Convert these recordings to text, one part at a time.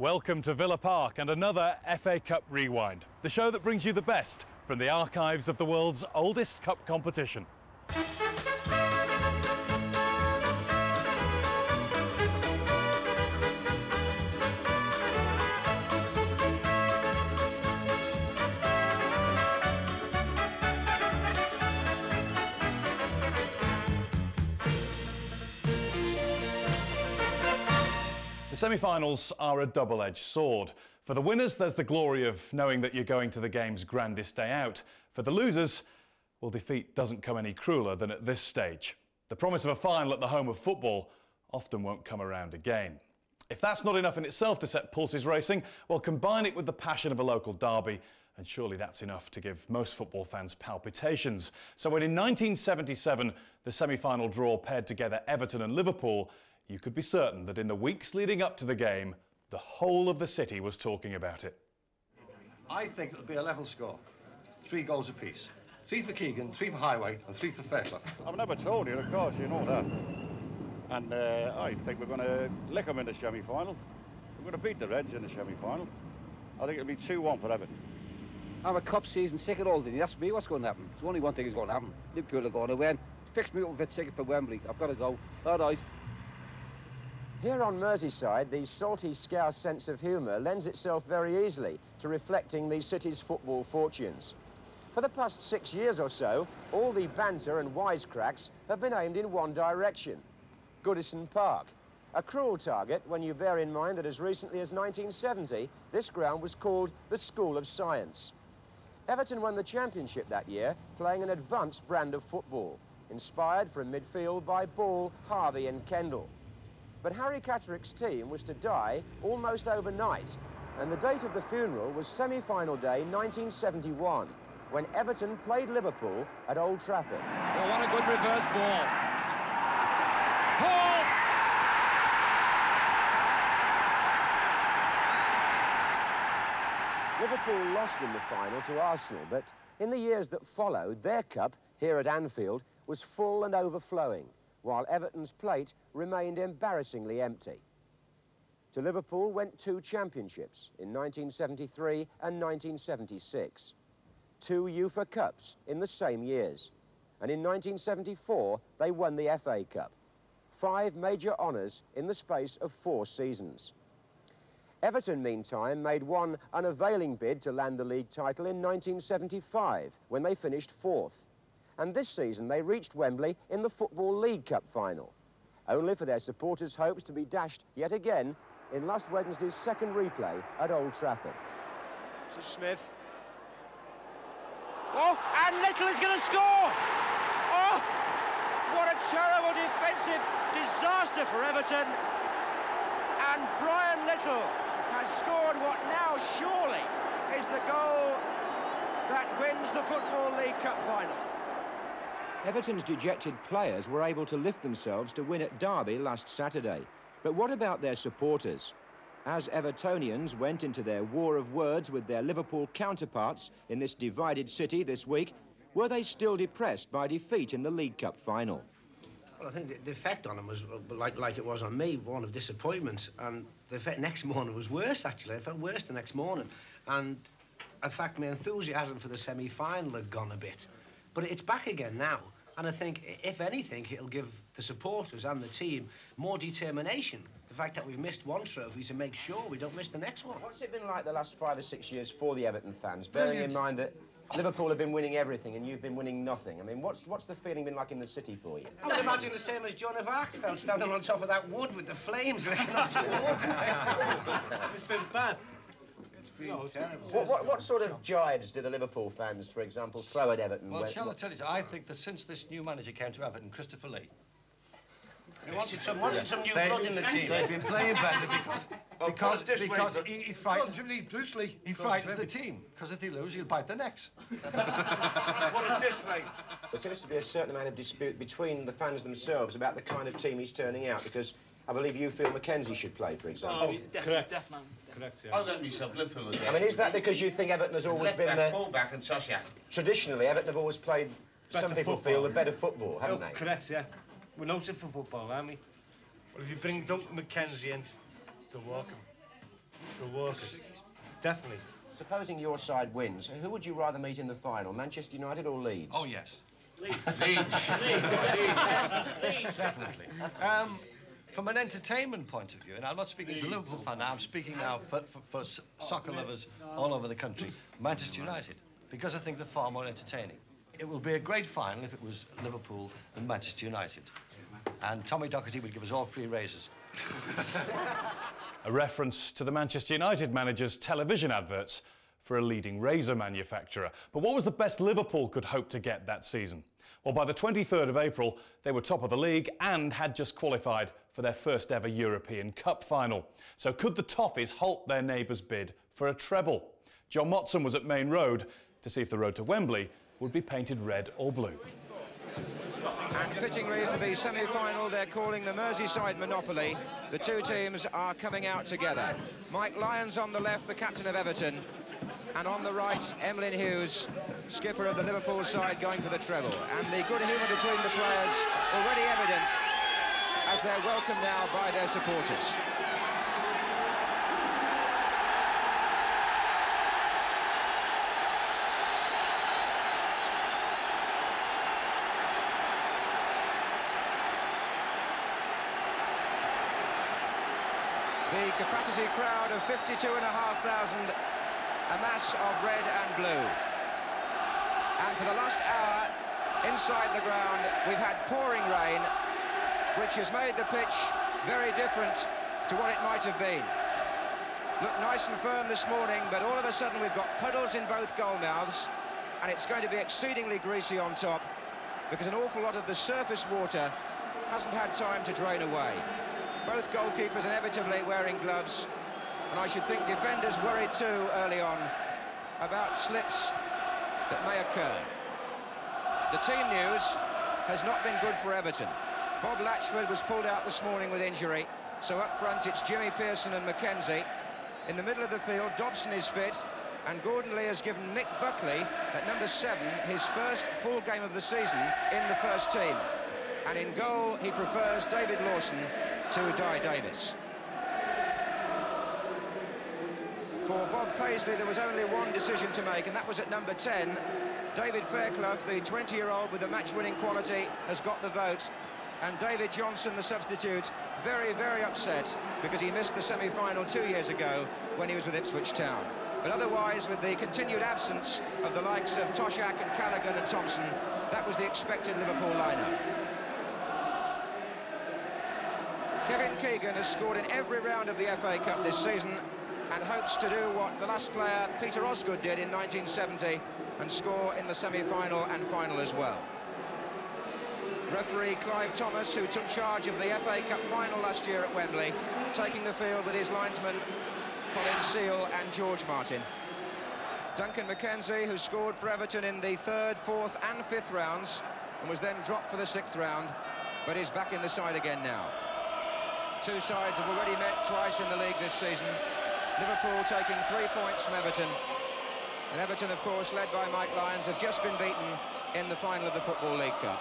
Welcome to Villa Park and another FA Cup Rewind, the show that brings you the best from the archives of the world's oldest cup competition. The semi-finals are a double-edged sword. For the winners, there's the glory of knowing that you're going to the game's grandest day out. For the losers, well, defeat doesn't come any crueler than at this stage. The promise of a final at the home of football often won't come around again. If that's not enough in itself to set pulses racing, well, combine it with the passion of a local derby, and surely that's enough to give most football fans palpitations. So when in 1977 the semi-final draw paired together Everton and Liverpool, you could be certain that in the weeks leading up to the game, the whole of the city was talking about it. I think it'll be a level score. 3 goals apiece. 3 for Keegan, 3 for Highway, and 3 for Fairclough. I've never told you, of course, you know that. And I think we're going to lick them in the semi-final. We're going to beat the Reds in the semi-final. I think it'll be 2-1 for Everton. I'm a cup season ticket holder. You ask me what's going to happen. There's only one thing is going to happen. Liverpool are going to win. Fix me up with a ticket for Wembley. I've got to go. All right. Here on Merseyside, the salty Scouse sense of humour lends itself very easily to reflecting the city's football fortunes. For the past 6 years or so, all the banter and wisecracks have been aimed in one direction: Goodison Park. A cruel target when you bear in mind that as recently as 1970, this ground was called the School of Science. Everton won the championship that year, playing an advanced brand of football, inspired from midfield by Ball, Harvey and Kendall. But Harry Catterick's team was to die almost overnight, and the date of the funeral was semi-final day 1971, when Everton played Liverpool at Old Trafford. Oh, what a good reverse ball. Hall! Liverpool lost in the final to Arsenal, but in the years that followed, their cup, here at Anfield, was full and overflowing, while Everton's plate remained embarrassingly empty. To Liverpool went 2 championships in 1973 and 1976. 2 UEFA Cups in the same years. And in 1974, they won the FA Cup. 5 major honours in the space of 4 seasons. Everton, meantime, made one unavailing bid to land the league title in 1975, when they finished 4th. And this season they reached Wembley in the Football League Cup final, only for their supporters' hopes to be dashed yet again in last Wednesday's second replay at Old Trafford. To Smith. Oh, and Little is going to score! Oh, what a terrible defensive disaster for Everton. And Brian Little has scored what now surely is the goal that wins the Football League Cup final. Everton's dejected players were able to lift themselves to win at Derby last Saturday. But what about their supporters? As Evertonians went into their war of words with their Liverpool counterparts in this divided city this week, were they still depressed by defeat in the League Cup final? Well, I think the effect on them was like it was on me, one of disappointment. And the effect next morning was worse, actually. I felt worse the next morning. And, in fact, my enthusiasm for the semi-final had gone a bit. But it's back again now, and I think, if anything, it'll give the supporters and the team more determination. The fact that we've missed one trophy to make sure we don't miss the next one. What's it been like the last 5 or 6 years for the Everton fans, bearing in mind that Liverpool have been winning everything and you've been winning nothing? I mean, what's the feeling been like in the city for you? I would imagine the same as Joan of Arc felt, standing on top of that wood with the flames licking up towards it. It's been bad. What sort of jibes do the Liverpool fans, for example, throw at Everton? Well, shall I tell you, I think that since this new manager came to Everton, Christopher Lee, He wanted some new blood in the team. They've been playing better because he frightens Bruce Lee. He frightens the team because if they lose, he'll bite their necks. There seems to be a certain amount of dispute between the fans themselves about the kind of team he's turning out, because I believe you feel Mackenzie should play, for example. Oh, Correct. Correct, I'll let myself Liverpool again. I mean, is that because you think Everton has always been the... full-back and Sosyak. Traditionally, Everton have always played, some people feel, the better football, haven't they? Correct, yeah. We're noted for football, aren't we? Well, if you bring Duncan Mackenzie in, they'll walk him. Good work. Definitely. Supposing your side wins, who would you rather meet in the final, Manchester United or Leeds? Oh, yes. Leeds. Definitely. From an entertainment point of view, and I'm not speaking as a Liverpool fan now, I'm speaking now for soccer lovers all over the country, Manchester United, because I think they're far more entertaining. It will be a great final if it was Liverpool and Manchester United. And Tommy Docherty would give us all free raises. A reference to the Manchester United manager's television adverts for a leading razor manufacturer. But what was the best Liverpool could hope to get that season? Well, by the 23rd of April, they were top of the league and had just qualified for their first ever European Cup final. So could the Toffees halt their neighbours' bid for a treble? John Motson was at Main Road to see if the road to Wembley would be painted red or blue. And fittingly for the semi-final, they're calling the Merseyside Monopoly. The two teams are coming out together. Mike Lyons on the left, the captain of Everton, and on the right, Emlyn Hughes, skipper of the Liverpool side, going for the treble. And the good humour between the players already evident as they're welcomed now by their supporters. The capacity crowd of 52,500, a mass of red and blue. And for the last hour, inside the ground, we've had pouring rain, which has made the pitch very different to what it might have been. Looked nice and firm this morning, but all of a sudden we've got puddles in both goal mouths, and it's going to be exceedingly greasy on top, because an awful lot of the surface water hasn't had time to drain away. Both goalkeepers inevitably wearing gloves, and I should think defenders worried too early on about slips that may occur. The team news has not been good for Everton. Bob Latchford was pulled out this morning with injury, so up front it's Jimmy Pearson and McKenzie. In the middle of the field, Dobson is fit, and Gordon Lee has given Mick Buckley, at number 7, his first full game of the season in the first team. And in goal, he prefers David Lawson to Dye Davis. For Bob Paisley, there was only one decision to make, and that was at number 10. David Fairclough, the 20-year-old with the match-winning quality, has got the vote. And David Johnson, the substitute, very, very upset because he missed the semi-final 2 years ago when he was with Ipswich Town. But otherwise, with the continued absence of the likes of Toshak and Callaghan and Thompson, that was the expected Liverpool lineup. Kevin Keegan has scored in every round of the FA Cup this season and hopes to do what the last player, Peter Osgood, did in 1970 and score in the semi-final and final as well. Referee Clive Thomas, who took charge of the FA Cup final last year at Wembley, taking the field with his linesmen Colin Seal and George Martin. Duncan McKenzie, who scored for Everton in the 3rd, 4th and 5th rounds and was then dropped for the 6th round, but is back in the side again now. Two sides have already met twice in the league this season. Liverpool taking 3 points from Everton. And Everton, of course, led by Mike Lyons, have just been beaten in the final of the Football League Cup.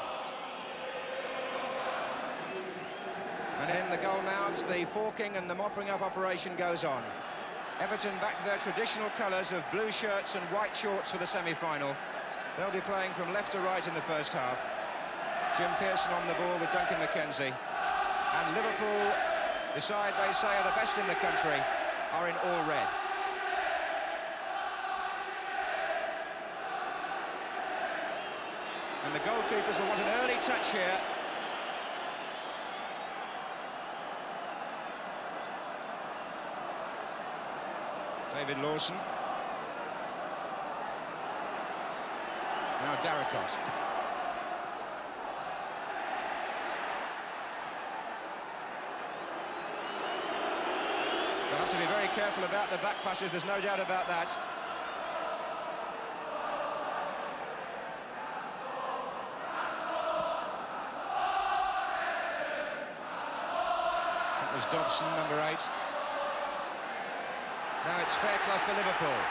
And in the goal mouths, the forking and the mopping up operation goes on. Everton back to their traditional colours of blue shirts and white shorts for the semi-final. They'll be playing from left to right in the first half. Jim Pearson on the ball with Duncan McKenzie. And Liverpool, the side they say are the best in the country, are in all red. And the goalkeepers will want an early touch here. David Lawson. Now Darracott. They'll have to be very careful about the back passes, there's no doubt about that. That was Dobson, number 8. Now it's Fairclough for Liverpool.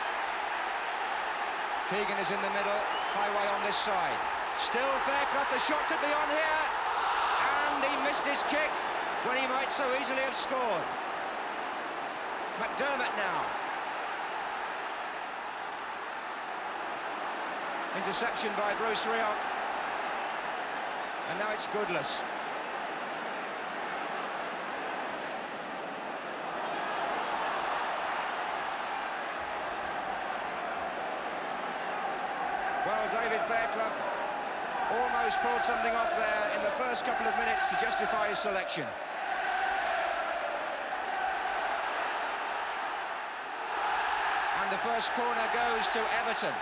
Keegan is in the middle, Highway on this side. Still Fairclough, the shot could be on here. And he missed his kick when he might so easily have scored. McDermott now. Interception by Bruce Rioch. And now it's Goodless. Well, David Fairclough almost pulled something off there in the first couple of minutes to justify his selection. And the first corner goes to Everton.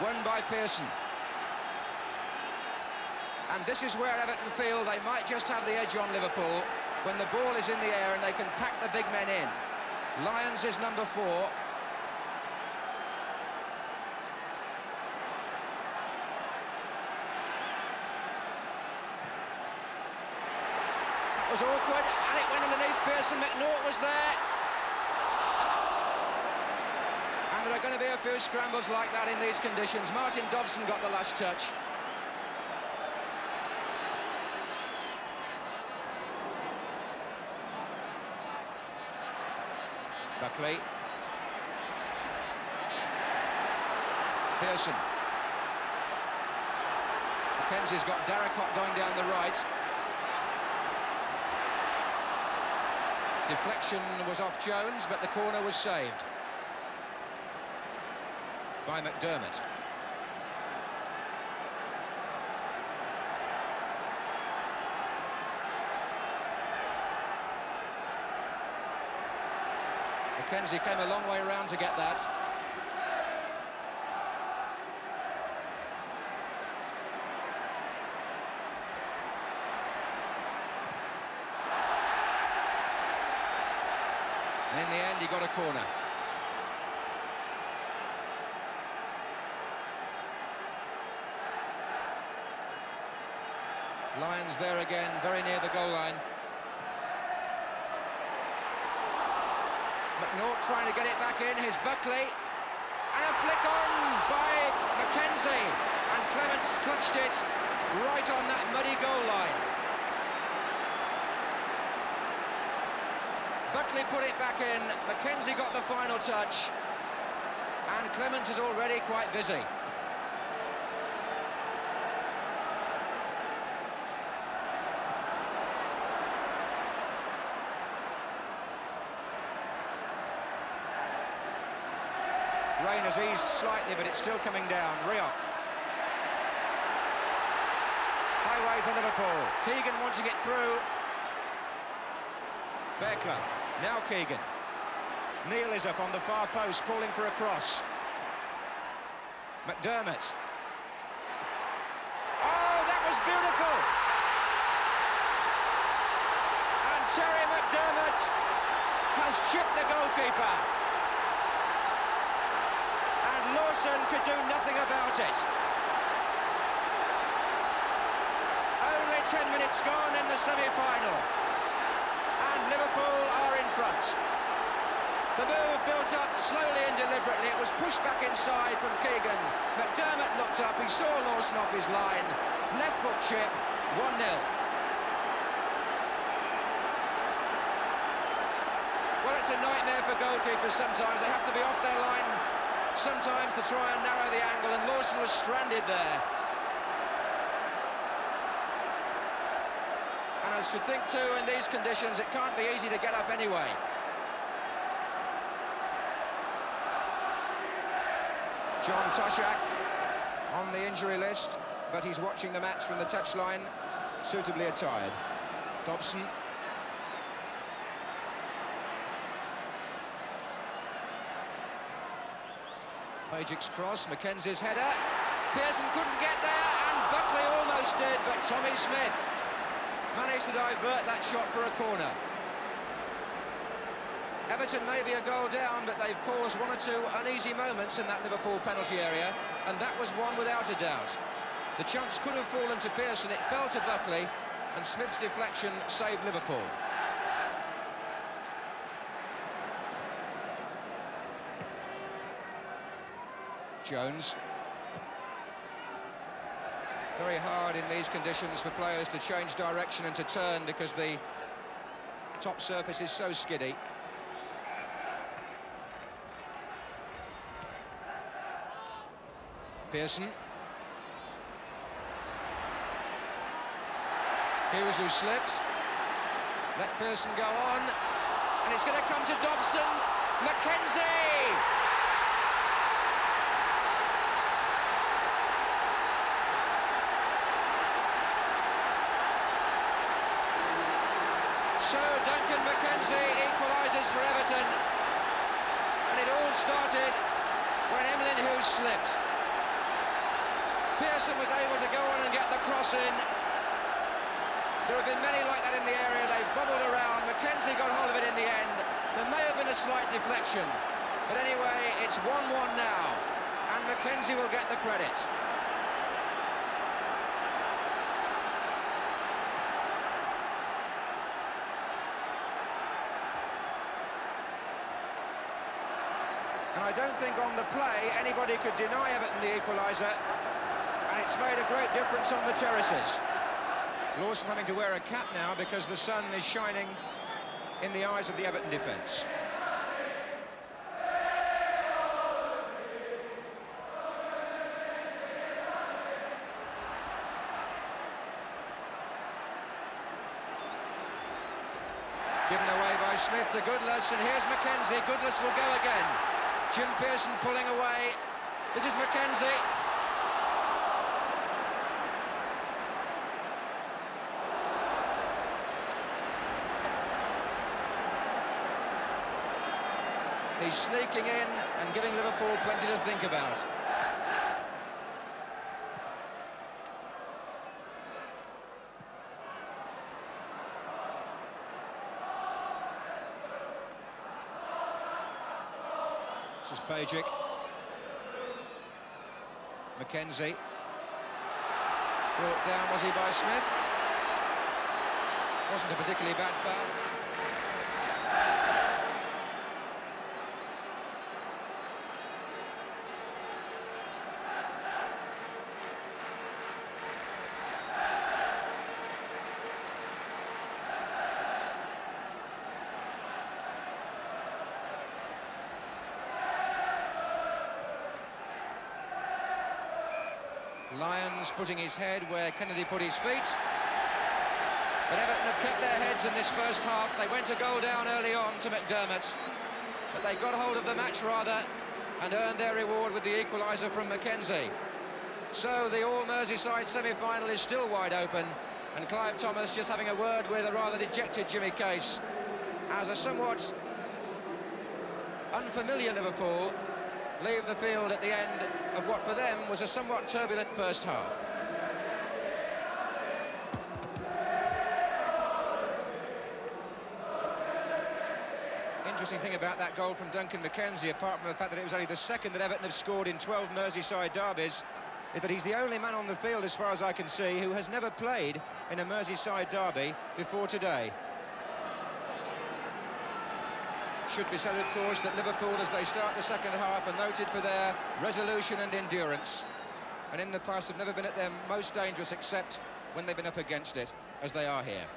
Won by Pearson. And this is where Everton feel they might just have the edge on Liverpool when the ball is in the air and they can pack the big men in. Lyons is number 4. That was awkward, and it went underneath Pearson. McNaught was there. And there are going to be a few scrambles like that in these conditions. Martin Dobson got the last touch. Buckley. Pearson. Mackenzie's got Darracott going down the right. Deflection was off Jones, but the corner was saved by McDermott. Mackenzie came a long way round to get that. And in the end, he got a corner. Lyons there again, very near the goal line. McNaught trying to get it back in. Here's Buckley. And a flick on by Mackenzie. And Clements clutched it right on that muddy goal line. Buckley put it back in. Mackenzie got the final touch. And Clements is already quite busy. Rain has eased slightly, but it's still coming down. Rioch. Highway for Liverpool. Keegan wanting it through. Fairclough. Now Keegan. Neil is up on the far post, calling for a cross. McDermott. Oh, that was beautiful! And Terry McDermott has chipped the goalkeeper. Lawson could do nothing about it. Only 10 minutes gone in the semi-final. And Liverpool are in front. The move built up slowly and deliberately. It was pushed back inside from Keegan. McDermott looked up, he saw Lawson off his line. Left foot chip, 1-0. Well, it's a nightmare for goalkeepers sometimes. They have to be off their line sometimes to try and narrow the angle, and Lawson was stranded there. And I should think too, in these conditions, it can't be easy to get up anyway. John Toshak on the injury list, but he's watching the match from the touchline, suitably attired. Dobson. Pagic's cross, Mackenzie's header. Pearson couldn't get there, and Buckley almost did, but Tommy Smith managed to divert that shot for a corner. Everton may be a goal down, but they've caused 1 or 2 uneasy moments in that Liverpool penalty area, and that was one without a doubt. The chance could have fallen to Pearson, it fell to Buckley, and Smith's deflection saved Liverpool. Jones. Very hard in these conditions for players to change direction and to turn, because the top surface is so skiddy. Pearson. Hughes who slipped. Let Pearson go on. And it's going to come to Dobson. McKenzie! So Duncan McKenzie equalises for Everton. And it all started when Emlyn Hughes slipped. Pearson was able to go on and get the cross in. There have been many like that in the area. They bubbled around. McKenzie got hold of it in the end. There may have been a slight deflection. But anyway, it's 1-1 now. And McKenzie will get the credit. And I don't think on the play anybody could deny Everton the equaliser. And it's made a great difference on the terraces. Lawson having to wear a cap now because the sun is shining in the eyes of the Everton defence. Given away by Smith to Goodless, and here's McKenzie. Goodless will go again. Jim Pearson pulling away. This is McKenzie. He's sneaking in and giving Liverpool plenty to think about. This is Pajic. McKenzie. Brought down, was he, by Smith? Wasn't a particularly bad foul. Lyons putting his head where Kennedy put his feet. But Everton have kept their heads in this first half. They went a goal down early on to McDermott, but they got hold of the match rather and earned their reward with the equaliser from McKenzie. So the All-Merseyside semi-final is still wide open, and Clive Thomas just having a word with a rather dejected Jimmy Case as a somewhat unfamiliar Liverpool leave the field at the end of what for them was a somewhat turbulent first half. Interesting thing about that goal from Duncan McKenzie, apart from the fact that it was only the second that Everton have scored in 12 Merseyside derbies, is that he's the only man on the field, as far as I can see, who has never played in a Merseyside derby before today. Should be said, of course, that Liverpool, as they start the second half, are noted for their resolution and endurance. And in the past have never been at their most dangerous, except when they've been up against it, as they are here.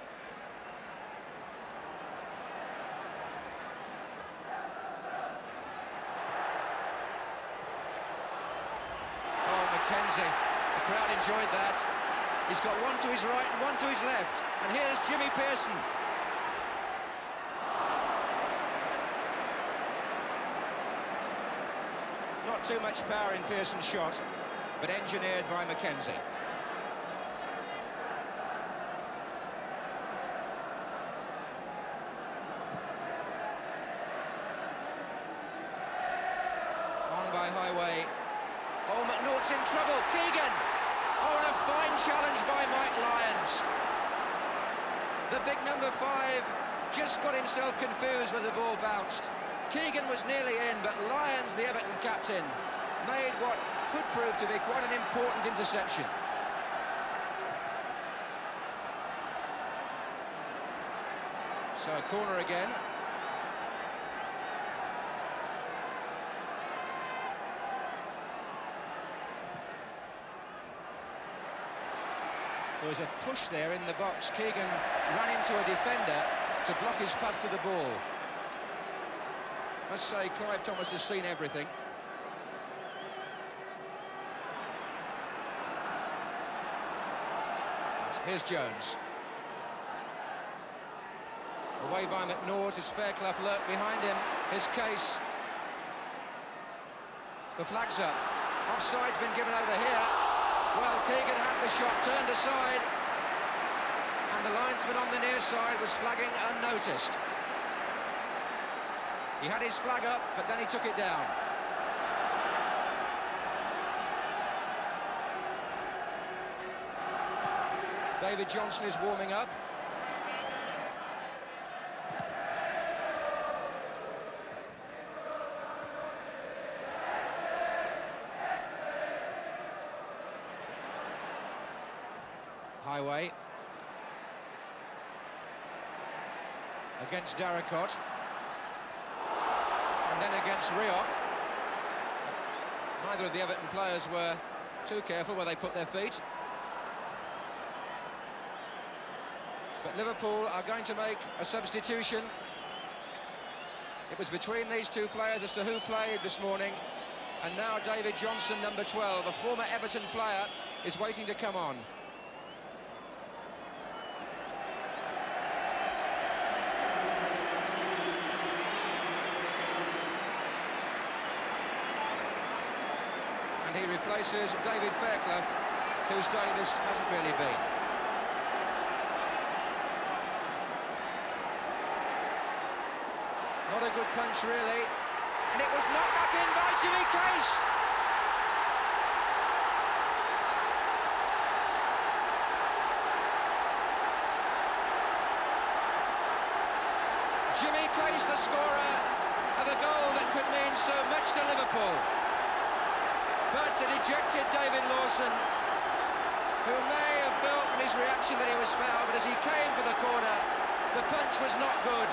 Oh, McKenzie. The crowd enjoyed that. He's got one to his right and one to his left. And here's Jimmy Pearson. Not too much power in Pearson's shot, but engineered by McKenzie. On by Highway. Oh, McNaught's in trouble. Keegan! Oh, and a fine challenge by Mike Lyons. The big number 5 just got himself confused where the ball bounced. Keegan was nearly in, but Lyons, the Everton captain, made what could prove to be quite an important interception. So a corner again. There was a push there in the box. Keegan ran into a defender to block his path to the ball. Must say, Clive Thomas has seen everything. Here's Jones. Away by McNaught, as Fairclough lurked behind him. His Case. The flag's up. Offside's been given over here. Well, Keegan had the shot turned aside, and the linesman on the near side was flagging unnoticed. He had his flag up, but then he took it down. David Johnson is warming up. Highway against Darracott, and then against Rioch. Neither of the Everton players were too careful where they put their feet. But Liverpool are going to make a substitution. It was between these two players as to who played this morning, and now David Johnson, number 12, a former Everton player, is waiting to come on. And he replaces David Fairclough, whose day this hasn't really been. Not a good punch, really. And it was knocked back in by Jimmy Case. Jimmy Case, the scorer of a goal that could mean so much to Liverpool. But a dejected David Lawson, who may have felt from his reaction that he was fouled, but as he came for the corner, the punch was not good.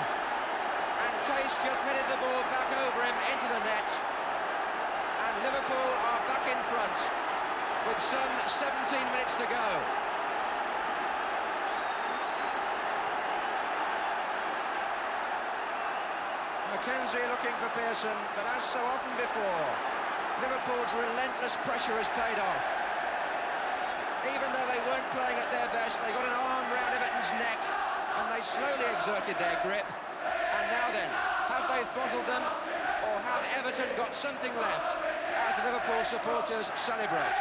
And Case just headed the ball back over him into the net. And Liverpool are back in front with some 17 minutes to go. McKenzie looking for Pearson, but as so often before, Liverpool's relentless pressure has paid off. Even though they weren't playing at their best, they got an arm round Everton's neck and they slowly exerted their grip. And now then, have they throttled them, or have Everton got something left as the Liverpool supporters celebrate?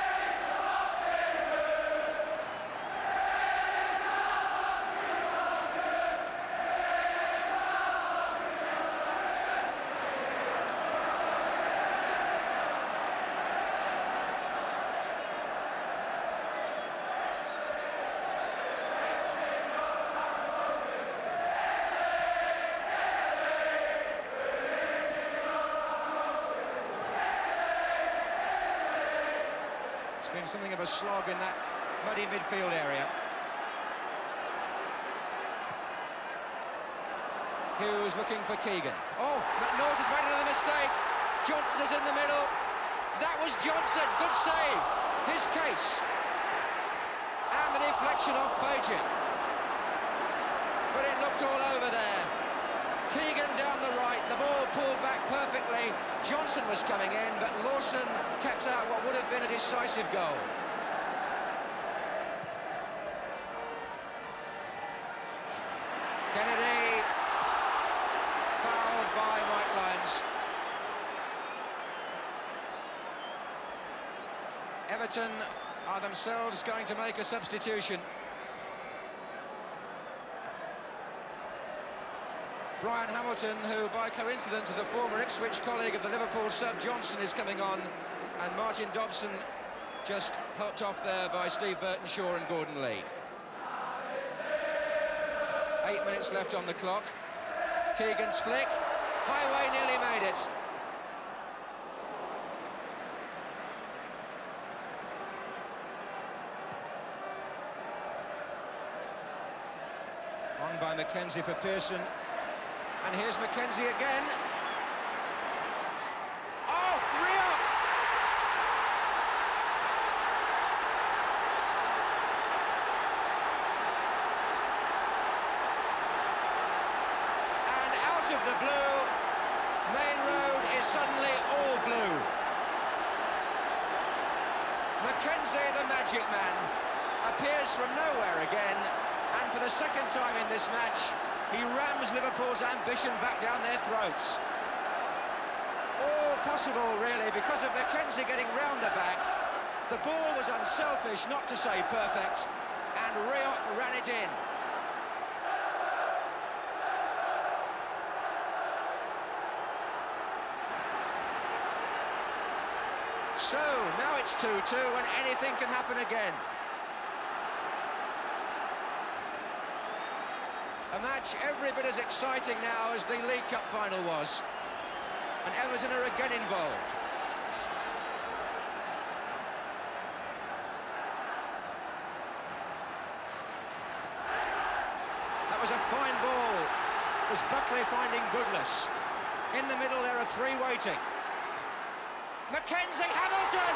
It's been something of a slog in that muddy midfield area. Hughes looking for Keegan. Oh, McNaught has made another mistake. Johnson is in the middle. That was Johnson. Good save. His Case. And the deflection off Paget. But it looked all over there. Keegan down the right, the ball pulled back perfectly. Johnson was coming in, but Lawson kept out what would have been a decisive goal. Kennedy, fouled by Mike Lyons. Everton are themselves going to make a substitution. Brian Hamilton, who by coincidence is a former Ipswich colleague of the Liverpool sub Johnson, is coming on, and Martin Dobson just helped off there by Steve Burtonshaw and Gordon Lee. 8 minutes left on the clock. Keegan's flick. Highway nearly made it. On by McKenzie for Pearson. And here's McKenzie again. Oh, Rioch! McKenzie, the magic man, appears from nowhere again, and for the second time in this match, he rams Liverpool's ambition back down their throats. All possible, really, because of McKenzie getting round the back. The ball was unselfish, not to say perfect, and Rioch ran it in. So, now it's 2-2 and anything can happen again. A match every bit as exciting now as the League Cup final was. And Everton are again involved. That was a fine ball. It was Buckley finding Goodless. In the middle there are three waiting. McKenzie, Hamilton!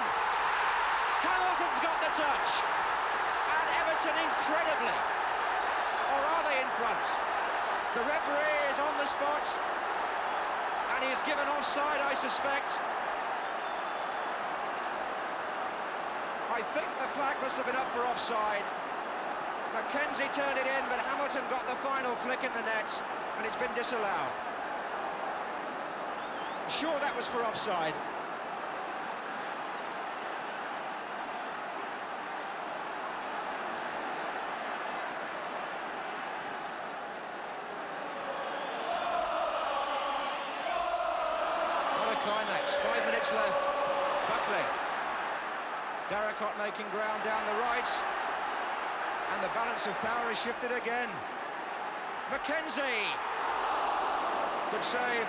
Hamilton's got the touch. And Everton incredibly. Or are they in front? The referee is on the spot. And he's given offside, I suspect. I think the flag must have been up for offside. McKenzie turned it in, but Hamilton got the final flick in the net, and it's been disallowed. I'm sure that was for offside. Climax, 5 minutes left. Buckley. Darracott making ground down the right. And the balance of power is shifted again. McKenzie. Good save.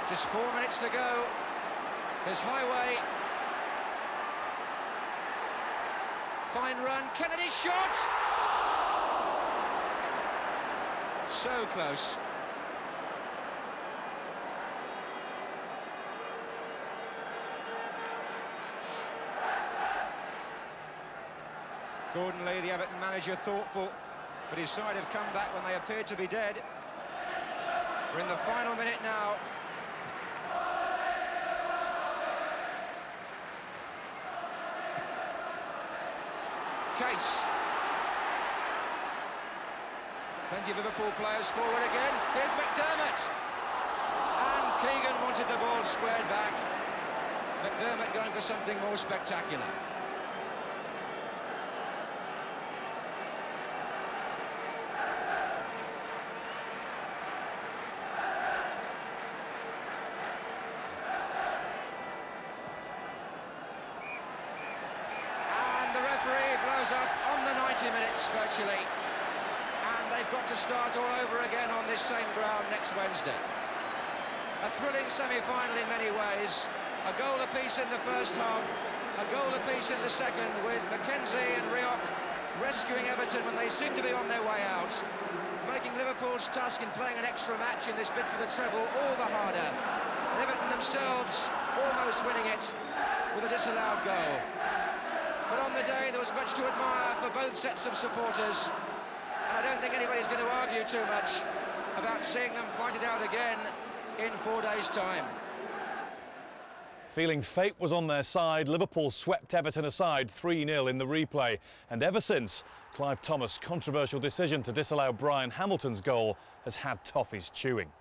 Just 4 minutes to go. Here's Highway. Fine run. Kennedy's shot! So close. Gordon Lee, the Everton manager, thoughtful, but his side have come back when they appeared to be dead. We're in the final minute now. Case. Plenty of Liverpool players forward again. Here's McDermott. And Keegan wanted the ball squared back. McDermott going for something more spectacular. And the referee blows up on the 90 minutes virtually. They've got to start all over again on this same ground next Wednesday. A thrilling semi-final in many ways. A goal apiece in the first half, a goal apiece in the second, with McKenzie and Rioch rescuing Everton when they seem to be on their way out, making Liverpool's task in playing an extra match in this bid for the treble all the harder. And Everton themselves almost winning it with a disallowed goal. But on the day there was much to admire for both sets of supporters. I don't think anybody's going to argue too much about seeing them fight it out again in 4 days' time. Feeling fate was on their side, Liverpool swept Everton aside 3-0 in the replay. And ever since, Clive Thomas' controversial decision to disallow Brian Hamilton's goal has had toffees chewing.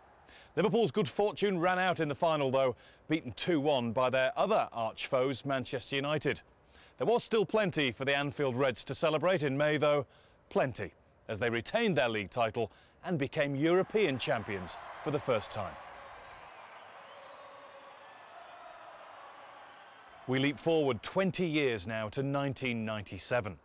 Liverpool's good fortune ran out in the final, though, beaten 2-1 by their other arch-foes, Manchester United. There was still plenty for the Anfield Reds to celebrate in May, though. Plenty, as they retained their league title and became European champions for the first time. We leap forward 20 years now to 1997.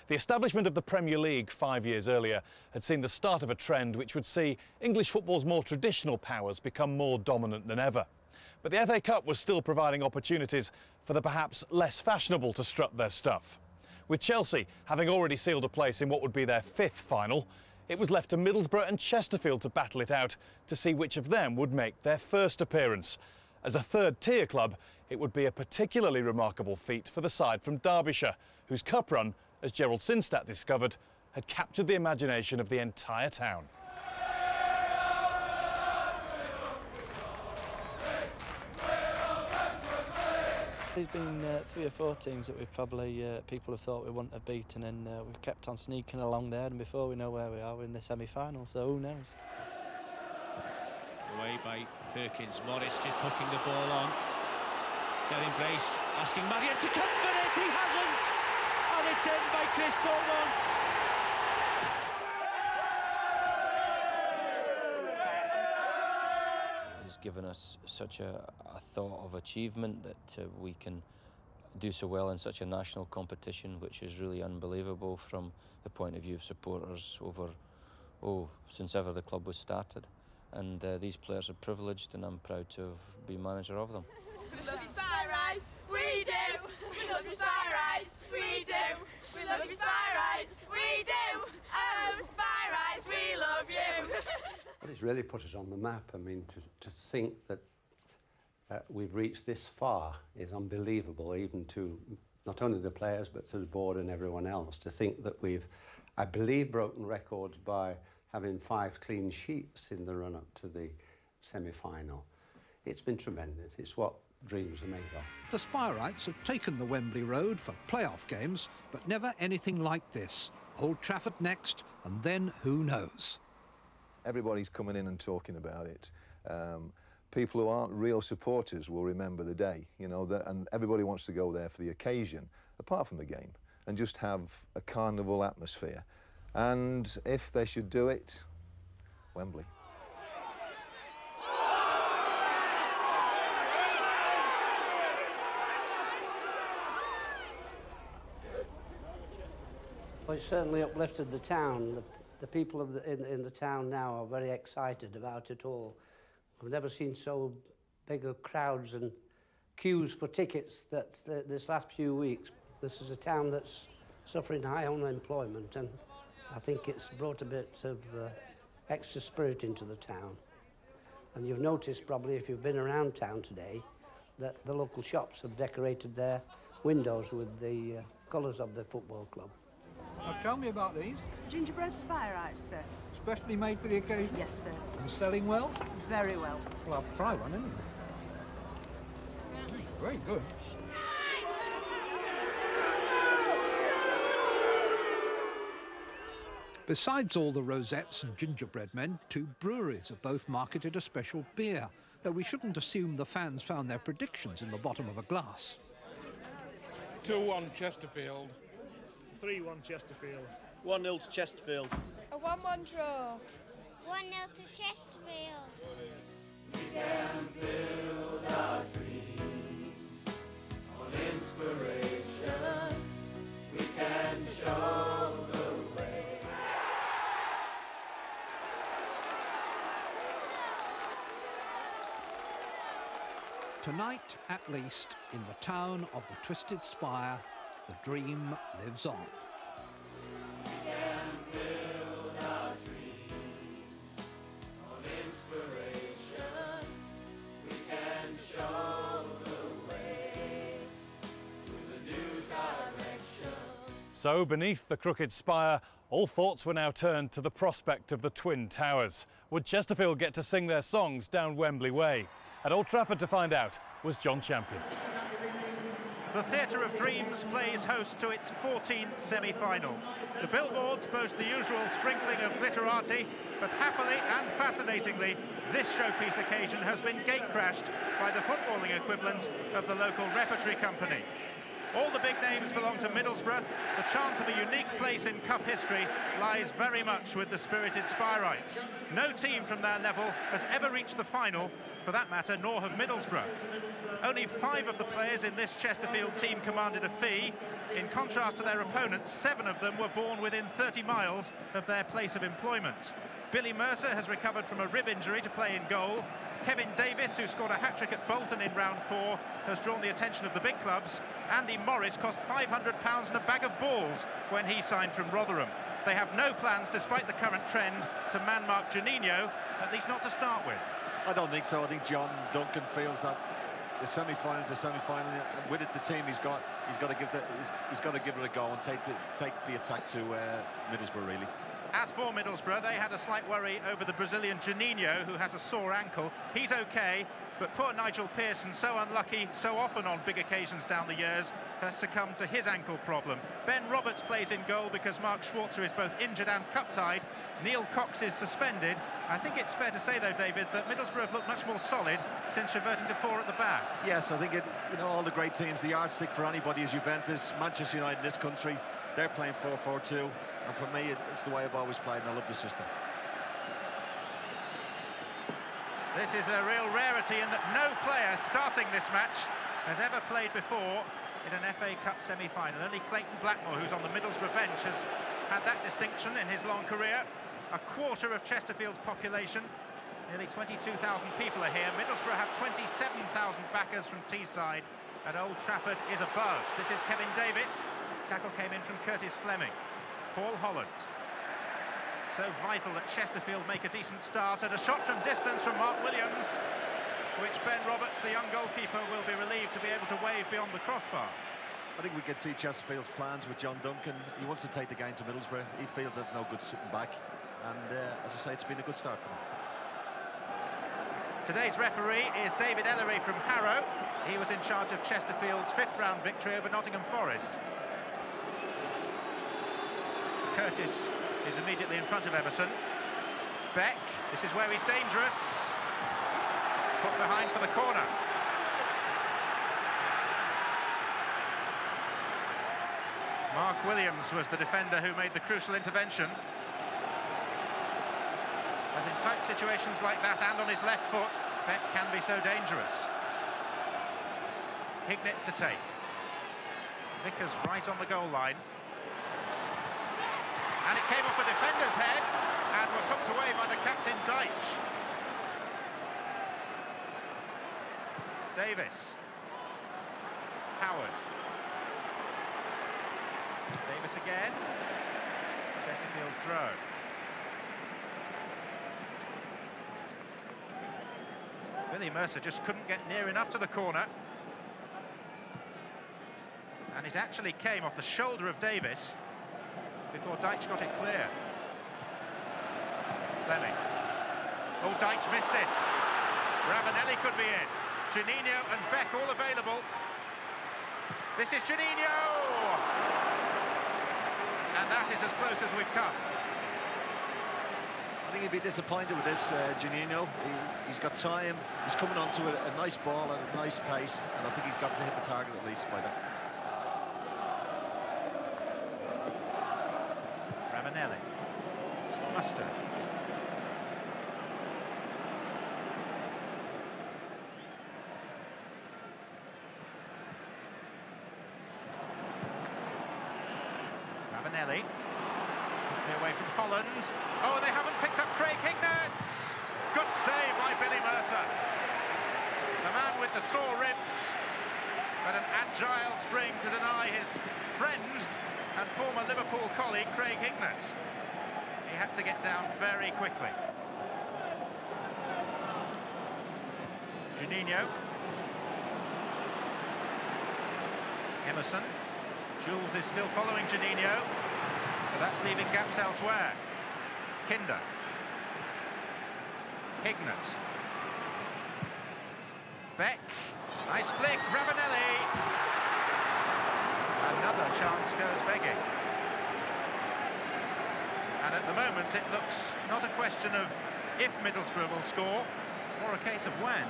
The establishment of the Premier League 5 years earlier had seen the start of a trend which would see English football's more traditional powers become more dominant than ever. But the FA Cup was still providing opportunities for the perhaps less fashionable to strut their stuff. With Chelsea having already sealed a place in what would be their 5th final, it was left to Middlesbrough and Chesterfield to battle it out to see which of them would make their first appearance. As a third-tier club, it would be a particularly remarkable feat for the side from Derbyshire, whose cup run, as Gerald Sinstadt discovered, had captured the imagination of the entire town. There's been 3 or 4 teams that we've probably people have thought we wouldn't have beaten, and we've kept on sneaking along there, and before we know where we are, we're in the semi-final, so who knows. Away by Perkins. Morris just hooking the ball on. Getting brace, asking Marion to come for it. He hasn't, and it's in by Chris Beaumont. He's given us such a thought of achievement that we can do so well in such a national competition, which is really unbelievable from the point of view of supporters over, since ever the club was started. And these players are privileged, and I'm proud to have been manager of them. We love you, Spy Rise, we do. We love you, Spy Rise, we do. We love you, Spy Rise, we do. Oh, Spy Rise, we love you. Well, it's really put us on the map. I mean, to think that we've reached this far is unbelievable, even to not only the players, but to the board and everyone else. To think that we've, I believe, broken records by having 5 clean sheets in the run-up to the semi-final. It's been tremendous. It's what dreams are made of. The Spyrites have taken the Wembley Road for playoff games, but never anything like this. Old Trafford next, and then who knows? Everybody's coming in and talking about it. People who aren't real supporters will remember the day, you know, and everybody wants to go there for the occasion, apart from the game, and just have a carnival atmosphere. And if they should do it, Wembley. Well, it certainly uplifted the town. The people in the town now are very excited about it all. I've never seen so big of crowds and queues for tickets this last few weeks. This is a town that's suffering high unemployment, and I think it's brought a bit of extra spirit into the town. And you've noticed probably if you've been around town today that the local shops have decorated their windows with the colours of the football club. Now tell me about these. Gingerbread Spy Rice, sir. Specially made for the occasion? Yes, sir. And selling well? Very well. Well, I'll try one anyway. Very good. Besides all the rosettes and gingerbread men, 2 breweries have both marketed a special beer, though we shouldn't assume the fans found their predictions in the bottom of a glass. 2-1 Chesterfield. 3-1 Chesterfield. 1-0 to Chesterfield. A 1-1 draw. 1-0 to Chesterfield. We can build our dreams on inspiration. We can show the way. Tonight, at least, in the town of the Twisted Spire, the dream lives on. We can build our dreams on inspiration. We can show the way with a new direction. So, beneath the crooked spire, all thoughts were now turned to the prospect of the Twin Towers. Would Chesterfield get to sing their songs down Wembley Way? At Old Trafford to find out was John Champion. The Theatre of Dreams plays host to its 14th semi-final. The billboards boast the usual sprinkling of glitterati, but happily and fascinatingly, this showpiece occasion has been gate-crashed by the footballing equivalent of the local repertory company. All the big names belong to Middlesbrough. The chance of a unique place in cup history lies very much with the spirited Spyrites. No team from their level has ever reached the final, for that matter, nor have Middlesbrough. Only 5 of the players in this Chesterfield team commanded a fee. In contrast to their opponents, 7 of them were born within 30 miles of their place of employment. Billy Mercer has recovered from a rib injury to play in goal. Kevin Davis, who scored a hat-trick at Bolton in round 4, has drawn the attention of the big clubs. Andy Morris cost £500 and a bag of balls when he signed from Rotherham. They have no plans, despite the current trend, to man-mark Juninho, at least not to start with. I don't think so. I think John Duncan feels that the semi-final's a semi-final, and with it, the team he's got to give it a go and take the attack to Middlesbrough, really. As for Middlesbrough, they had a slight worry over the Brazilian Juninho, who has a sore ankle. He's okay. But poor Nigel Pearson, so unlucky so often on big occasions down the years, has succumbed to his ankle problem. Ben Roberts plays in goal because Mark Schwarzer is both injured and cup-tied. Neil Cox is suspended. I think it's fair to say, though, David, that Middlesbrough have looked much more solid since reverting to 4 at the back. Yes, I think all the great teams, the yardstick for anybody is Juventus, Manchester United in this country. They're playing 4-4-2, and for me, it's the way I've always played, and I love the system. This is a real rarity in that no player starting this match has ever played before in an FA Cup semi-final. Only Clayton Blackmore, who's on the Middlesbrough bench, has had that distinction in his long career. A quarter of Chesterfield's population, nearly 22,000 people are here. Middlesbrough have 27,000 backers from Teesside, and Old Trafford is a buzz. This is Kevin Davis. Tackle came in from Curtis Fleming. Paul Holland. So vital that Chesterfield make a decent start, and a shot from distance from Mark Williams, which Ben Roberts, the young goalkeeper, will be relieved to be able to wave beyond the crossbar. I think we can see Chesterfield's plans with John Duncan. He wants to take the game to Middlesbrough. He feels that's no good sitting back, and as I say, it's been a good start for him. Today's referee is David Ellery from Harrow. He was in charge of Chesterfield's 5th round victory over Nottingham Forest. Curtis is immediately in front of Emerson. Beck, this is where he's dangerous. Put behind for the corner. Mark Williams was the defender who made the crucial intervention. But in tight situations like that, and on his left foot, Beck can be so dangerous. Hignett to take. Vickers right on the goal line. And it came off a defender's head and was hooked away by the captain, Deitch. Davis. Howard. Davis again. Chesterfield's throw. Billy Mercer just couldn't get near enough to the corner. And it actually came off the shoulder of Davis before Deitch got it clear. Fleming. Oh, Deitch missed it. Ravanelli could be in. Juninho and Beck all available. This is Juninho! And that is as close as we've come. I think he'd be disappointed with this, Juninho. He's got time, he's coming onto a nice ball at a nice pace, and I think he's got to hit the target at least by that. Ravanelli. Muster. Ravanelli. Away from Holland. Oh, they haven't picked up Craig Hignett. Good save by Billy Mercer. The man with the sore ribs, but an agile spring to deny his friend and former Liverpool colleague Craig Hignett. He had to get down very quickly. Juninho. Emerson. Jules is still following Juninho, but that's leaving gaps elsewhere. Kinder. Hignett. Beck. Nice flick. Ravanelli. Another chance goes begging. And at the moment it looks not a question of if Middlesbrough will score, it's more a case of when.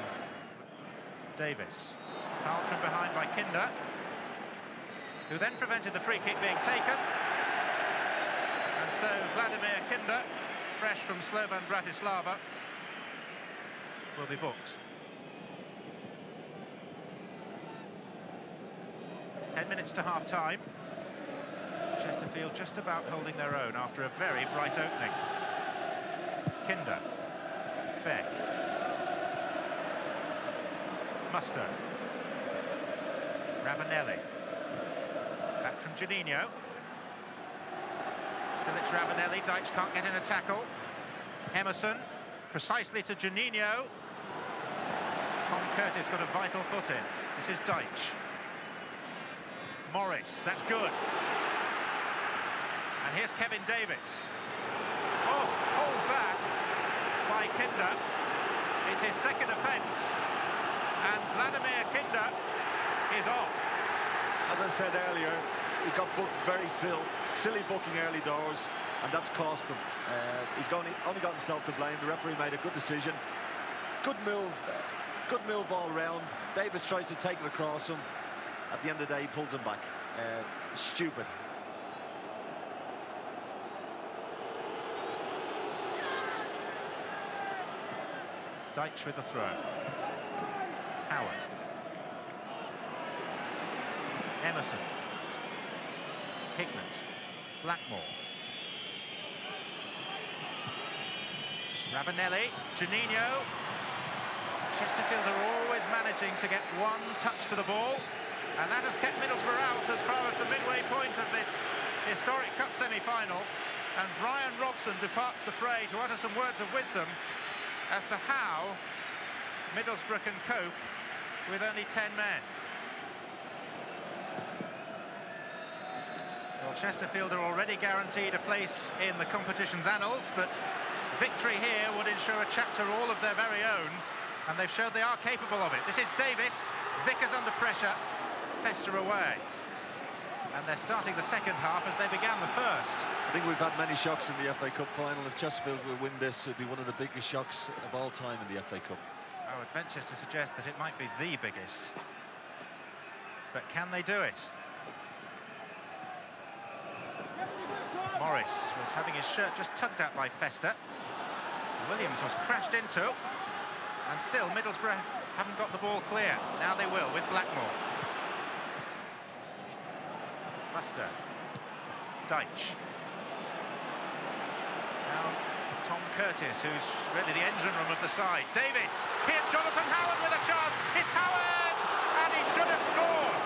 Davis. Fouled from behind by Kinder, who then prevented the free kick being taken. And so Vladimir Kinder, fresh from Slovan Bratislava, will be booked. 10 minutes to half-time. Chesterfield just about holding their own after a very bright opening. Kinder. Beck. Muster. Ravanelli. Back from Juninho. Still it's Ravanelli. Deitch can't get in a tackle. Emerson. Precisely to Juninho. Tom Curtis got a vital foot in. This is Deitch. Morris. That's good. And here's Kevin Davis. Oh, hold back by Kinder. It's his second offence. And Vladimir Kinder is off. As I said earlier, he got booked very silly booking early doors, and that's cost him. He's only got himself to blame. The referee made a good decision. Good move all round. Davis tries to take it across him. At the end of the day, he pulls him back. Stupid. Deitch with the throw. Howard. Emerson. Hignett. Blackmore. Ravanelli. Juninho. Chesterfield are always managing to get one touch to the ball, and that has kept Middlesbrough out as far as the midway point of this historic cup semi-final. And Brian Robson departs the fray to utter some words of wisdom as to how Middlesbrough can cope with only 10 men. Well, Chesterfield are already guaranteed a place in the competition's annals, but victory here would ensure a chapter all of their very own, and they've showed they are capable of it. This is Davis, Vickers under pressure, Fester away. And they're starting the second half as they began the first. I think we've had many shocks in the FA Cup final. If Chesterfield will win this, it would be one of the biggest shocks of all time in the FA Cup. I would venture to suggest that it might be the biggest. But can they do it? Morris was having his shirt just tugged at by Fester. Williams was crashed into. And still, Middlesbrough haven't got the ball clear. Now they will with Blackmore. Buster. Deitch. Now Tom Curtis, who's really the engine room of the side. Davis. Here's Jonathan Howard with a chance. It's Howard! And he should have scored.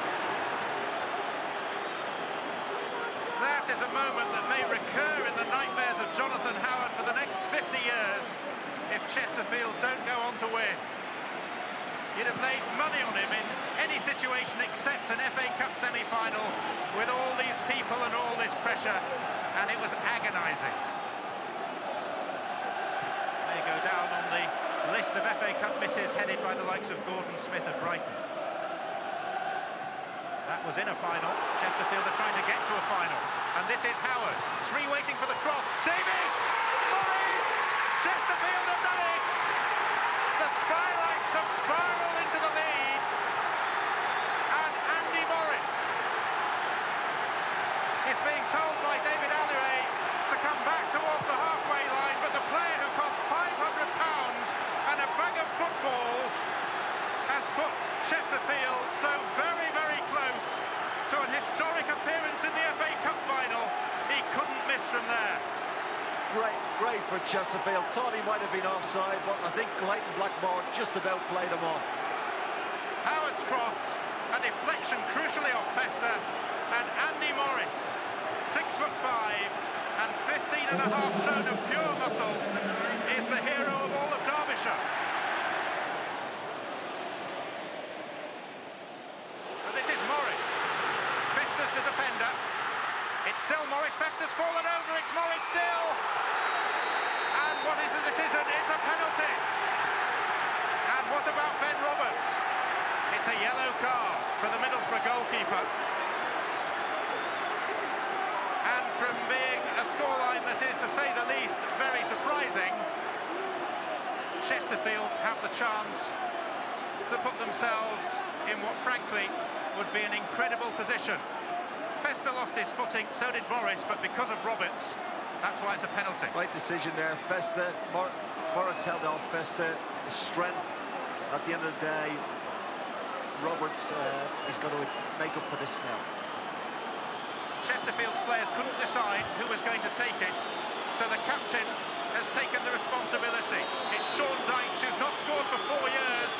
That is a moment that may recur in the nightmares of Jonathan Howard for the next 50 years if Chesterfield don't go on to win. You'd have laid money on him in any situation except an FA Cup semi-final with all these people and all this pressure, and it was agonising. They go down on the list of FA Cup misses headed by the likes of Gordon Smith of Brighton. That was in a final. Chesterfield are trying to get to a final, and this is Howard. Three waiting for the cross. Davis! Morris! Chesterfield have done it! The Skylights have spiralled into the lead, and Andy Morris is being told by David Alliray to come back towards the halfway line, but the player who cost £500 and a bag of footballs has put Chesterfield so very, very close to an historic appearance in the FA Cup final. He couldn't miss from there. Great for Chesterfield. Thought he might have been offside, but I think Leighton Blackmore just about played him off. Howard's cross, a deflection crucially off Fester, and Andy Morris, 6'5" and 15.5 stone of pure muscle, is the hero of all of Derbyshire. And this is Morris. Fester's the defender. It's still Morris. Fester's fallen over. It's Morris still. And what is the decision? It's a penalty. And what about Ben Roberts? It's a yellow card for the Middlesbrough goalkeeper. And from being a scoreline that is, to say the least, very surprising, Chesterfield have the chance to put themselves in what, frankly, would be an incredible position. Fester lost his footing, so did Morris, but because of Roberts, that's why it's a penalty. Right decision there, Fester. Morris held off Fester. His strength. At the end of the day, Roberts is going to make up for this now. Chesterfield's players couldn't decide who was going to take it, so the captain has taken the responsibility. It's Sean Deitch, who's not scored for 4 years.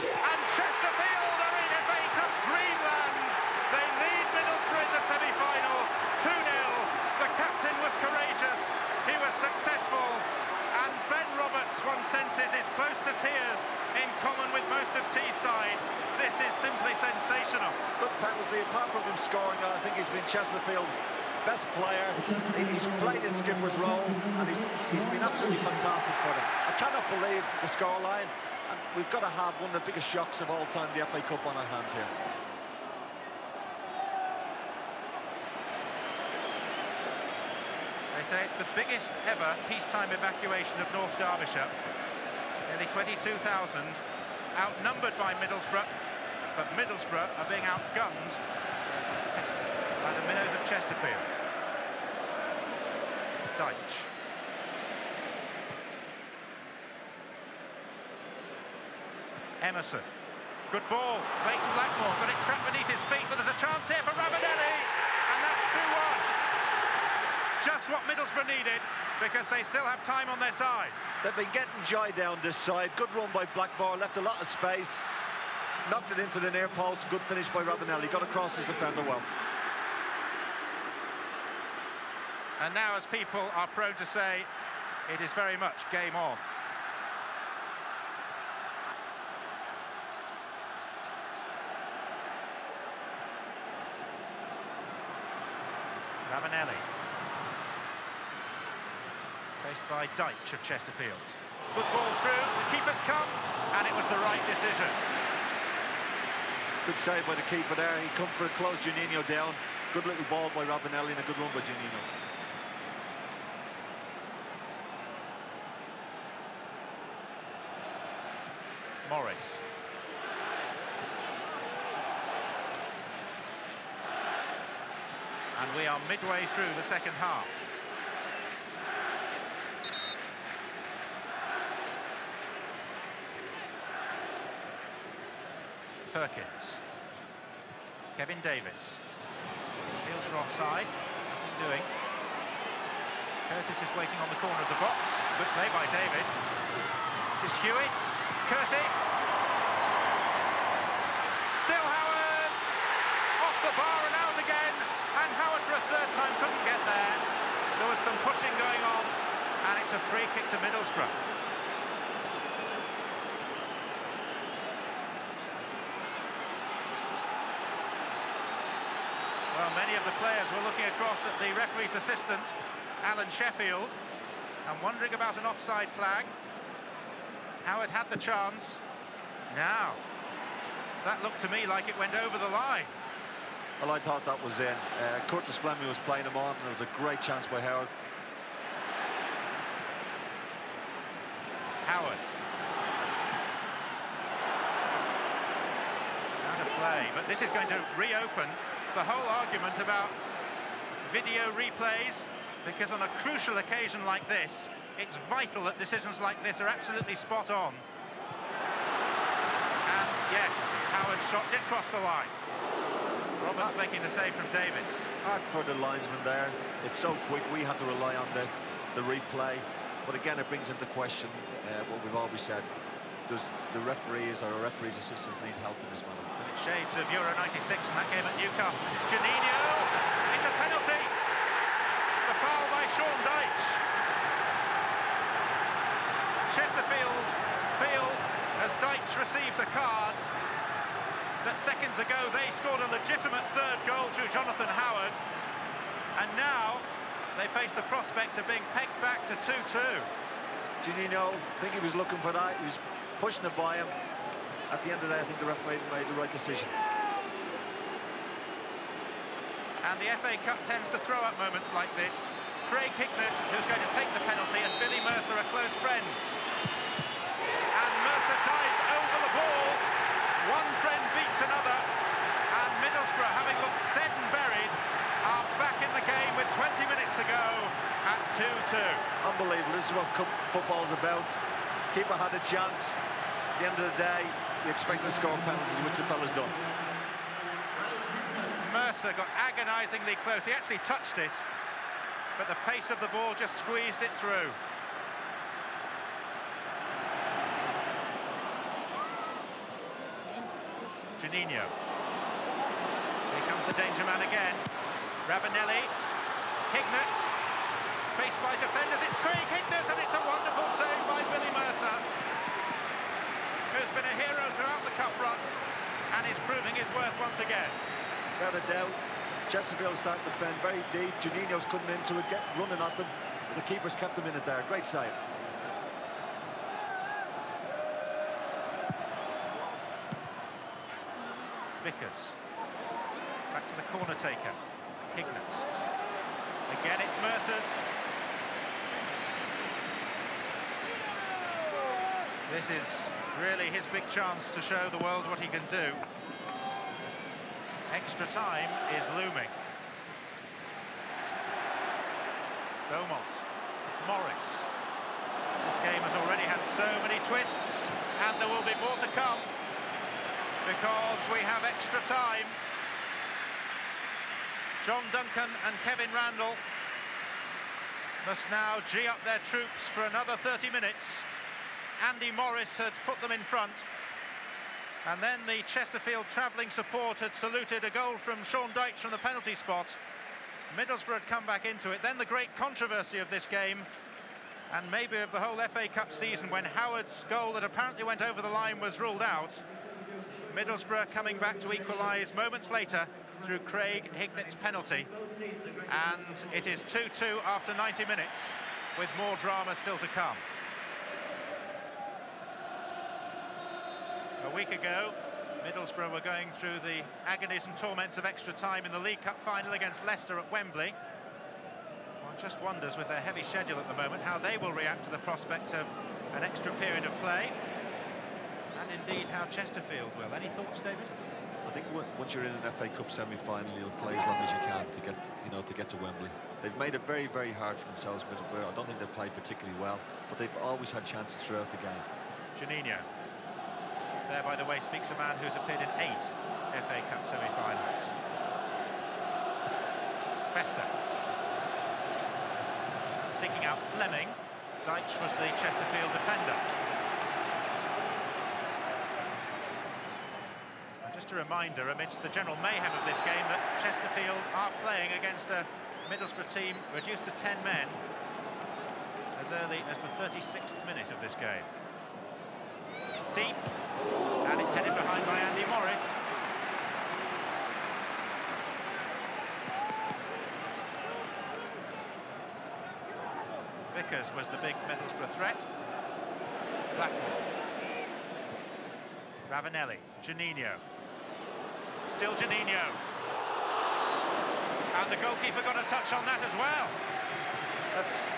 And Chesterfield are in FA Cup dreamland. They lead Middlesbrough in the semi-final, 2-0. The captain was courageous, he was successful, and Ben Roberts, one senses, is close to tears, in common with most of Teesside. This is simply sensational. Good penalty. Apart from him scoring, I think he's been Chesterfield's best player. He's played his skipper's role, and he's been absolutely fantastic for them. I cannot believe the scoreline. And we've got to have one of the biggest shocks of all time, the FA Cup, on our hands here. They say it's the biggest ever peacetime evacuation of North Derbyshire. Nearly 22,000, outnumbered by Middlesbrough, but Middlesbrough are being outgunned by the minnows of Chesterfield. Deitch. Emerson. Good ball. Clayton Blackmore got it trapped beneath his feet, but there's a chance here for Ravanelli, and that's 2-1. Just what Middlesbrough needed, because they still have time on their side. They've been getting joy down this side. Good run by Blackmore, left a lot of space. Knocked it into the near post. Good finish by Ravanelli. Got across his defender well. And now, as people are prone to say, it is very much game on. Ravanelli. Faced by Deitch of Chesterfield. Good ball through, the keeper's come, and it was the right decision. Good save by the keeper there. He come for a close Juninho down. Good little ball by Ravanelli and a good run by Juninho. Morris. And we are midway through the second half. Perkins. Kevin Davis. Feels for offside. Nothing doing. Curtis is waiting on the corner of the box. Good play by Davis. This is Hewitt. Curtis. Still Howard. Off the bar and out again. And Howard for a third time couldn't get there. There was some pushing going on. And it's a free kick to Middlesbrough. Well, many of the players were looking across at the referee's assistant, Alan Sheffield, and wondering about an offside flag. Howard had the chance. Now, that looked to me like it went over the line. Well, I thought that was in. Curtis Fleming was playing him on, and it was a great chance by Howard. Howard. It's out of play, but this is going to reopen the whole argument about video replays, because on a crucial occasion like this, it's vital that decisions like this are absolutely spot on. And yes, Howard's shot did cross the line. Roberts making the save from Davis. Hard for the linesman there. It's so quick, we had to rely on the replay. But again, it brings into question what we've always said. Does the referees or referees' assistants need help in this matter? And it's shades of Euro 96 in that game at Newcastle. This is Juninho. It's a penalty. The foul by Sean Deitch. Chesterfield feel, as Deitch receives a card, that seconds ago they scored a legitimate third goal through Jonathan Howard. And now they face the prospect of being pegged back to 2-2. Juninho, I think he was looking for that. He was pushing it by him. At the end of the day, I think the referee made the right decision. And the FA Cup tends to throw up moments like this. Craig Hignett, who's going to take the penalty, and Billy Mercer are close friends. And Mercer dived over the ball. One friend beats another. And Middlesbrough, having looked dead and buried, are back in the game with 20 minutes to go at 2-2. Unbelievable. This is what cup football's about. Keeper had a chance. At the end of the day, you expect to score penalties, which the fella's done. Mercer got agonisingly close. He actually touched it, but the pace of the ball just squeezed it through. Juninho. Here comes the danger man again. Ravanelli. Hignett. Faced by defenders. It's Craig Hignett, and it's a wonderful save by Billy Mercer, who's been a hero throughout the cup run and is proving his worth once again. Without a doubt, Chesterfield starting to defend very deep. Juninho's coming into it, running at them. The keeper's kept them in it there. Great save. Vickers. Back to the corner taker. Hignett. Again, it's Mercer's. This is really his big chance to show the world what he can do. Extra time is looming. Beaumont. Morris. This game has already had so many twists, and there will be more to come because we have extra time. John Duncan and Kevin Randall must now gee up their troops for another 30 minutes. Andy Morris had put them in front, and then the Chesterfield travelling support had saluted a goal from Sean Dyche from the penalty spot. Middlesbrough had come back into it. Then the great controversy of this game, and maybe of the whole FA Cup season, when Howard's goal that apparently went over the line was ruled out. Middlesbrough coming back to equalise moments later through Craig Hignett's penalty, and it is 2-2 after 90 minutes, with more drama still to come. A week ago, Middlesbrough were going through the agonies and torments of extra time in the League Cup final against Leicester at Wembley. One just wonders, with their heavy schedule at the moment, how they will react to the prospect of an extra period of play, and indeed how Chesterfield will. Any thoughts, David? I think once you're in an FA Cup semi-final, you'll play as long as you can to get to Wembley. They've made it very, very hard for themselves, Middlesbrough. I don't think they've played particularly well, but they've always had chances throughout the game. Juninho. There, by the way, speaks a man who's appeared in 8 FA Cup semi-finals. Festa. Seeking out Fleming. Dyche was the Chesterfield defender. And just a reminder, amidst the general mayhem of this game, that Chesterfield are playing against a Middlesbrough team reduced to 10 men as early as the 36th minute of this game. It's deep. And it's headed behind by Andy Morris. Vickers was the big Middlesbrough threat. Blackmore. Ravanelli. Juninho. Still Juninho. And the goalkeeper got a touch on that as well.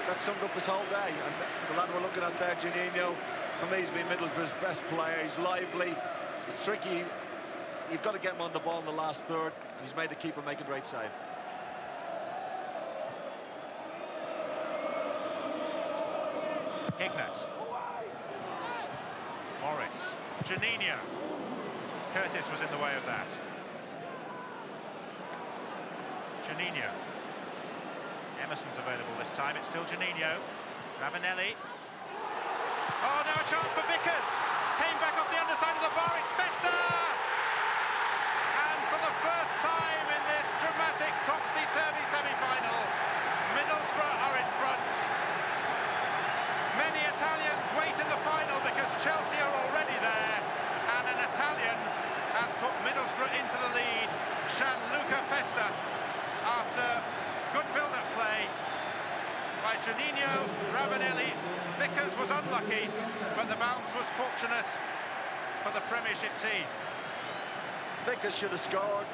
That summed up his whole day. And the lad we're looking at there, Juninho, for me, he's been Middlesbrough's best player. He's lively, he's tricky. You've got to get him on the ball in the last third, and he's made the keeper make a great save. Hignett. Morris. Juninho. Curtis was in the way of that. Juninho. Emerson's available this time. It's still Juninho. Ravanelli. Oh, now a chance for Vickers. Came back off the underside of the bar. It's Festa! And for the first time in this dramatic topsy-turvy semi-final, Middlesbrough are in front. Many Italians wait in the final because Chelsea are already there, and an Italian has put Middlesbrough into the lead. Gianluca Festa, after good build-up play by Juninho, Ravanelli. Vickers was unlucky, but the bounce was fortunate for the Premiership team. Vickers should have scored,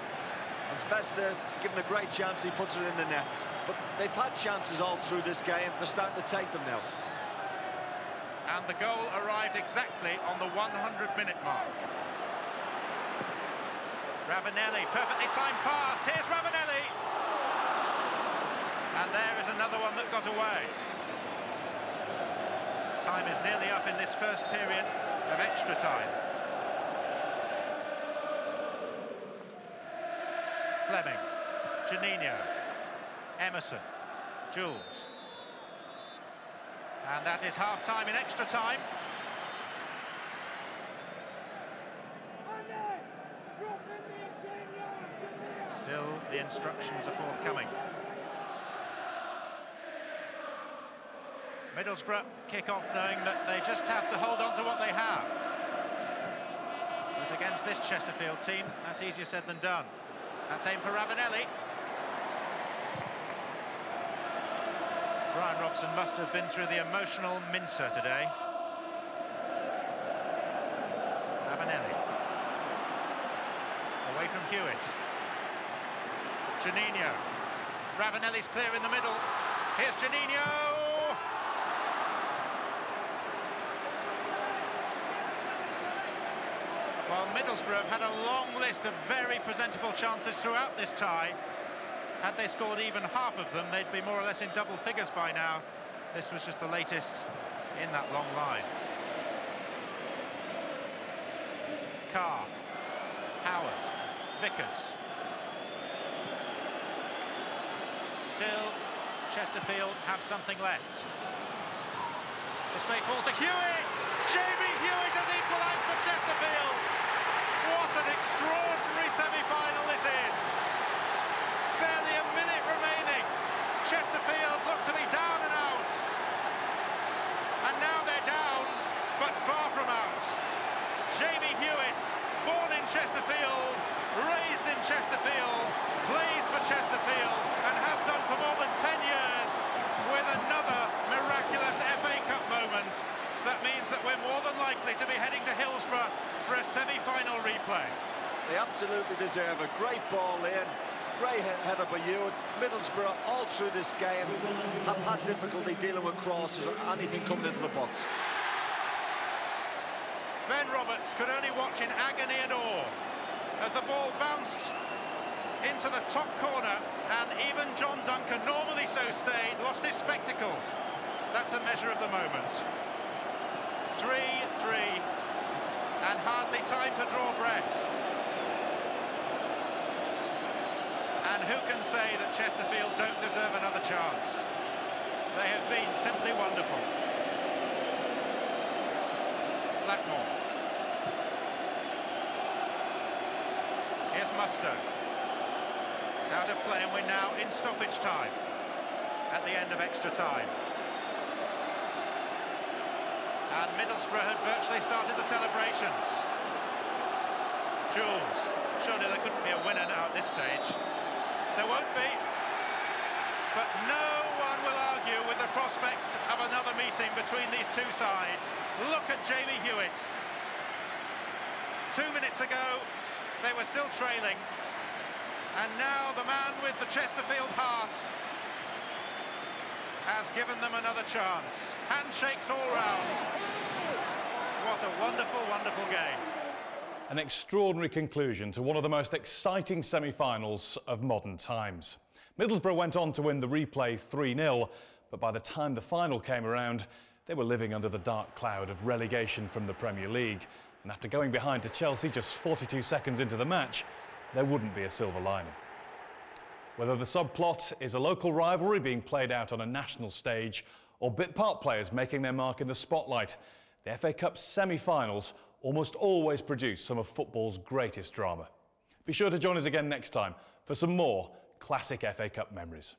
and Festa, given a great chance, he puts it in the net. But they've had chances all through this game. They're starting to take them now. And the goal arrived exactly on the 100-minute mark. Ravanelli, perfectly timed pass. Here's Ravanelli. And there is another one that got away. Time is nearly up in this first period of extra time. Fleming, Juninho, Emerson, Jules. And that is half-time in extra time. Still, the instructions are forthcoming. Middlesbrough kick off knowing that they just have to hold on to what they have. But against this Chesterfield team, that's easier said than done. That's aim for Ravanelli. Brian Robson must have been through the emotional mincer today. Ravanelli. Away from Hewitt. Juninho. Ravanelli's clear in the middle. Here's Juninho. Well, Middlesbrough have had a long list of very presentable chances throughout this tie. Had they scored even half of them, they'd be more or less in double figures by now. This was just the latest in that long line. Carr, Howard, Vickers. Still, Chesterfield have something left. This may fall to Hewitt! Jamie Hewitt has equalised for Chesterfield! What an extraordinary semi-final this is! Barely a minute remaining. Chesterfield look to be down and out. And now they're down, but far from out. Jamie Hewitt, born in Chesterfield, raised in Chesterfield, plays for Chesterfield, and has done for more than 10 years with another miraculous FA Cup moment. That means that we're more than likely to be heading to Hillsborough for a semi-final replay. They absolutely deserve a great ball in. Great header by Hewitt. Middlesbrough, all through this game, have had difficulty dealing with crosses or anything coming into the box. Ben Roberts could only watch in agony and awe as the ball bounced into the top corner, and even John Duncan, normally so staid, lost his spectacles. That's a measure of the moment. 3-3, and hardly time to draw breath. And who can say that Chesterfield don't deserve another chance? They have been simply wonderful. Blackmore. Here's Musto. It's out of play, and we're now in stoppage time at the end of extra time. And Middlesbrough had virtually started the celebrations. Jules, surely there couldn't be a winner now at this stage. There won't be, but no one will argue with the prospect of another meeting between these two sides. Look at Jamie Hewitt. 2 minutes ago, they were still trailing, and now the man with the Chesterfield heart has given them another chance. Handshakes all round. What a wonderful, wonderful game. An extraordinary conclusion to one of the most exciting semi-finals of modern times. Middlesbrough went on to win the replay 3-0, but by the time the final came around, they were living under the dark cloud of relegation from the Premier League. And after going behind to Chelsea just 42 seconds into the match, there wouldn't be a silver lining. Whether the subplot is a local rivalry being played out on a national stage or bit part players making their mark in the spotlight, the FA Cup semi-finals almost always produce some of football's greatest drama. Be sure to join us again next time for some more classic FA Cup memories.